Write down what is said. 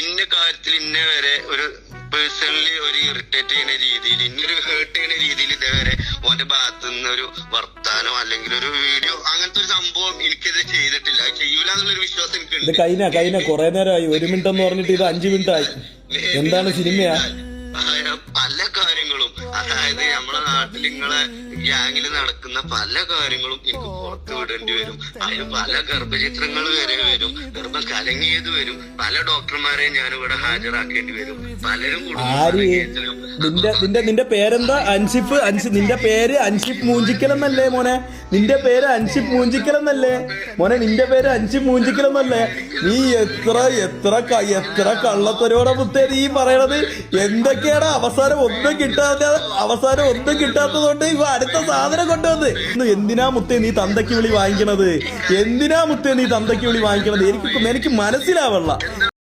ഇന്ന കാര്യത്തിൽ ഇന്ന വരെ ഒരു പേഴ്സണലി ഒരു ഇറിറ്റേറ്റ് ചെയ്യുന്ന രീതിയിൽ ഇന്നൊരു ഹേർട്ട് ചെയ്യുന്ന രീതിയിൽ ഇതേവരെ ഓന്റെ ഭാഗത്തു നിന്ന് ഒരു വർത്താനോ അല്ലെങ്കിൽ ഒരു വീഡിയോ അങ്ങനത്തെ ഒരു സംഭവം എനിക്കിത് ചെയ്തിട്ടില്ല. ചെയ്യൂല എന്നുള്ളൊരു വിശ്വാസം എനിക്കുണ്ട്. ഇത് കഴിഞ്ഞ കുറെ നേരമായി. 1 മിനിറ്റ് എന്ന് പറഞ്ഞിട്ട് ഇത് 5 മിനിറ്റ് ആയി. എന്താണ് സിനിമയാ? പല കാര്യങ്ങളും, അതായത് നമ്മളെ നാട്ടിൽ നിങ്ങളെ ഗ്യാങ്ങിൽ നടക്കുന്ന പല കാര്യങ്ങളും എനിക്ക് പുറത്ത് വിടേണ്ടി വരും. അതിന് പല ഗർഭചിത്രങ്ങൾ വരെ വരും, ഗർഭം കലങ്ങിയത് വരും, പല ഡോക്ടർമാരെയും ഞാനിവിടെ ഹാജരാക്കേണ്ടി വരും. പലരും നിന്റെ പേരെന്താ? അൻഷിഫ്. നിന്റെ പേര് അൻഷിഫ് മൂഞ്ചിക്കലെന്നല്ലേ മോനെ? നിന്റെ പേര് അൻഷിഫ് മൂഞ്ചിക്കലെന്നല്ലേ മോനെ? നിന്റെ പേര് അൻഷിഫ് മൂഞ്ചിക്കലെന്നല്ലേ? നീ എത്ര കള്ളത്തരോടെ മുത്തേ നീ പറയണത്? എന്തൊക്കെയാണ് അവസാനം ഒന്നും കിട്ടാത്തതുകൊണ്ട് ഇവ അടുത്ത സാധനം കൊണ്ടുവന്ന്. എന്തിനാ മുത്തേ നീ തന്തയ്ക്ക് വിളി വാങ്ങിക്കണത്? എനിക്ക് മനസ്സിലാവല്ല.